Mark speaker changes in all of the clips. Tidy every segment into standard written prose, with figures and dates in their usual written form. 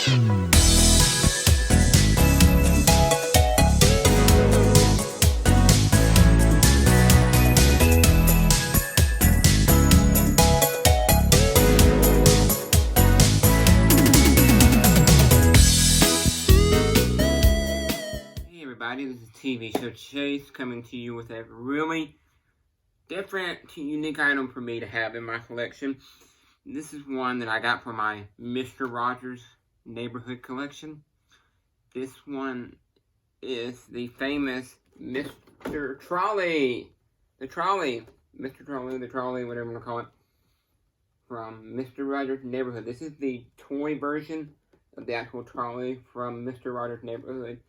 Speaker 1: Hey everybody, this is TV Show Chase coming to you with a really different, unique item for me to have in my collection. This is one that I got from my Mr. Rogers Neighborhood collection. This one is the famous Mr. Trolley. The Trolley. Mr. Trolley, the Trolley, whatever you want to call it. From Mr. Rogers Neighborhood. This is the toy version of the actual trolley from Mr. Rogers Neighborhood.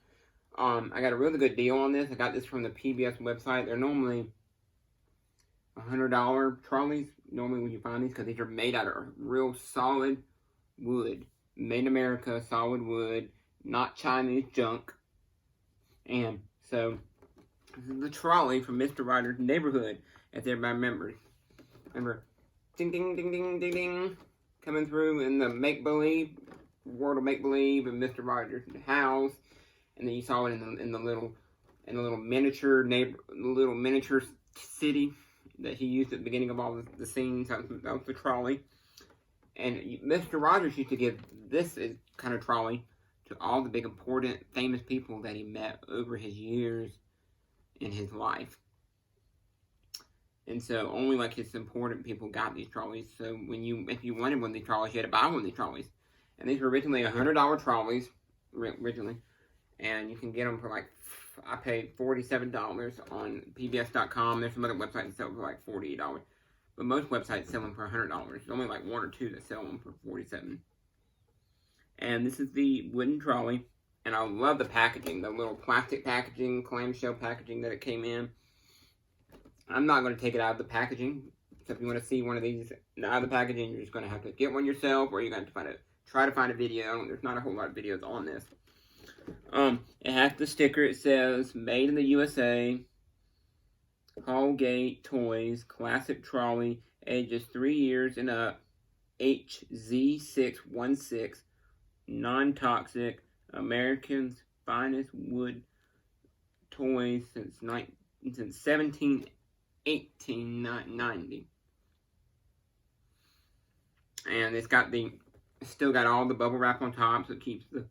Speaker 1: I got a really good deal on this. I got this from the PBS website. They're normally $100 trolleys, normally when you find these, because these are made out of real solid wood. Made in America, solid wood, not Chinese junk. And so, this is the trolley from Mr. Rogers Neighborhood, as everybody remembers. Remember, ding, ding, ding, ding, ding, ding, coming through in the make-believe, world of make-believe, and Mr. Rogers' house. And then you saw it in the little miniature city that he used at the beginning of all the scenes. That was the trolley. And Mr. Rogers used to give this kind of trolley to all the big, important, famous people that he met over his years in his life. And so only like his important people got these trolleys. So if you wanted one of these trolleys, you had to buy one of these trolleys. And these were originally $100 trolleys originally. And you can get them for like, I paid $47 on PBS.com. There's some other websites that sell for like $48. But most websites sell them for $100. There's only like one or two that sell them for $47. And this is the wooden trolley. And I love the packaging, the little plastic packaging, clamshell packaging that it came in. I'm not going to take it out of the packaging. So if you want to see one of these out of the packaging, you're just going to have to get one yourself, or you're going to try to find a video. There's not a whole lot of videos on this. It has the sticker. It says, made in the USA, Hallgate Toys, classic trolley, ages 3 years and up, HZ616, non-toxic, American's finest wood toys since 1890. And it's still got all the bubble wrap on top, so it keeps the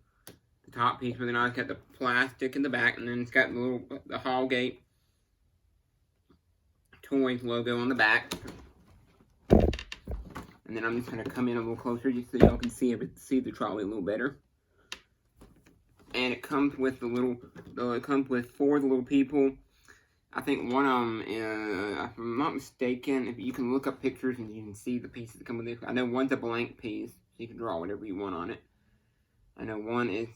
Speaker 1: top piece really nice. It's got the plastic in the back, and then it's got the Hallgate Toys logo on the back. And then I'm just going to come in a little closer just so y'all can see the trolley a little better. And it comes with it comes with 4 of the little people. I think one of them, if I'm not mistaken, if you can look up pictures and you can see the pieces that come with it. I know one's a blank piece, so you can draw whatever you want on it. I know one is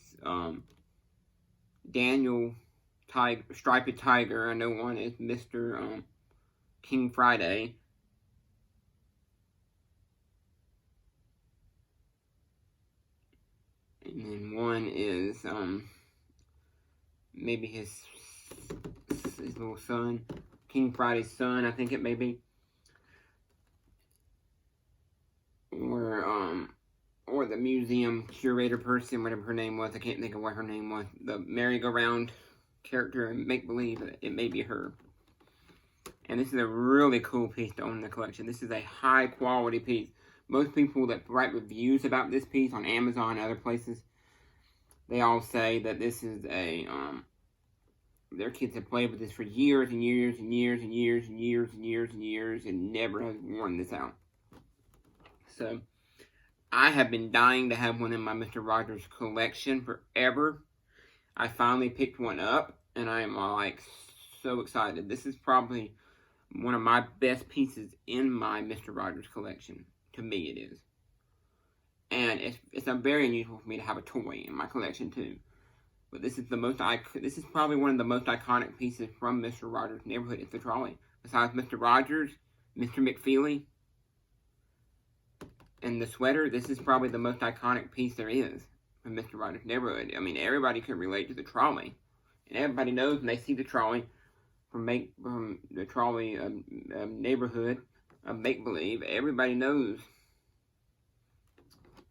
Speaker 1: Daniel Striped Tiger. I know one is Mr. King Friday. And then one is maybe his little son, King Friday's son, I think it may be. Or the museum curator person, whatever her name was. I can't think of what her name was. The merry-go-round character in Make-Believe, it may be her. And this is a really cool piece to own in the collection. This is a high-quality piece. Most people that write reviews about this piece on Amazon and other places, they all say that this is their kids have played with this for years and years and years and years and years and years and years and never has worn this out. So, I have been dying to have one in my Mr. Rogers collection forever. I finally picked one up, and I am like so excited. This is probably one of my best pieces in my Mr. Rogers collection. To me, it is. And it's very unusual for me to have a toy in my collection too. But this is probably one of the most iconic pieces from Mr. Rogers' Neighborhood. It's the trolley. Besides Mr. Rogers, Mr. McFeely, and the sweater, this is probably the most iconic piece there is from Mr. Rogers' Neighborhood. I mean, everybody can relate to the trolley. And everybody knows when they see the trolley from the trolley neighborhood of Make-Believe, everybody knows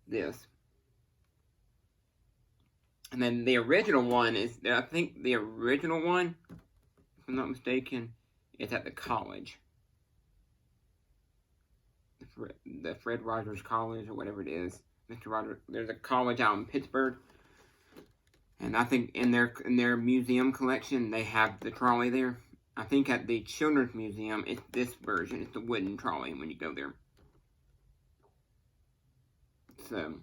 Speaker 1: this. And then the original one is, I think the original one, if I'm not mistaken, is at the college. The Fred Rogers College, or whatever it is. Mr. Rogers, there's a college out in Pittsburgh. And I think in their museum collection, they have the trolley there. I think at the Children's Museum, it's this version. It's the wooden trolley when you go there. So,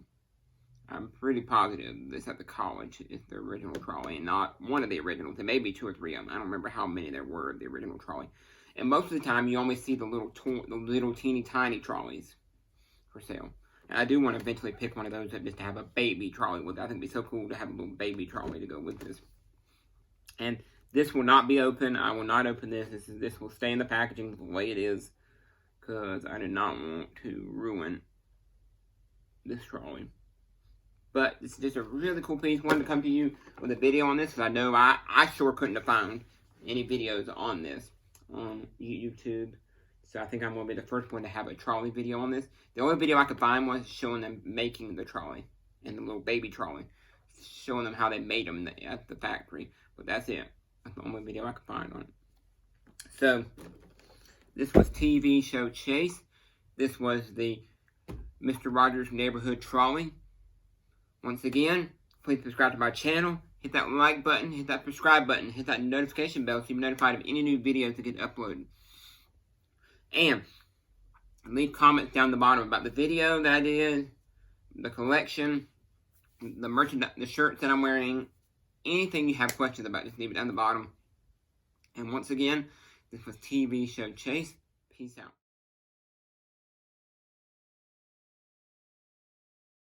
Speaker 1: I'm pretty positive this at the college is the original trolley, and not one of the originals. There may be 2 or 3 of them. I don't remember how many there were of the original trolley. And most of the time, you only see the little teeny tiny trolleys for sale. And I do want to eventually pick one of those just to have a baby trolley with. I think it'd be so cool to have a little baby trolley to go with this. And this will not be open. I will not open this. This will stay in the packaging the way it is, because I do not want to ruin this trolley. But it's just a really cool piece. Wanted to come to you with a video on this, because I know I sure couldn't have found any videos on this on YouTube. So I think I'm going to be the first one to have a trolley video on this. The only video I could find was showing them making the trolley, and the little baby trolley. Showing them how they made them at the factory. But that's it. That's the only video I could find on it. So, this was TV show Chase. This was the Mr. Rogers Neighborhood Trolley. Once again, please subscribe to my channel. Hit that like button, hit that subscribe button, hit that notification bell so you're notified of any new videos that get uploaded. And leave comments down the bottom about the video that I did, the collection, the merchandise, the shirts that I'm wearing, anything you have questions about, just leave it down the bottom. And once again, this was TV show Chase. Peace out.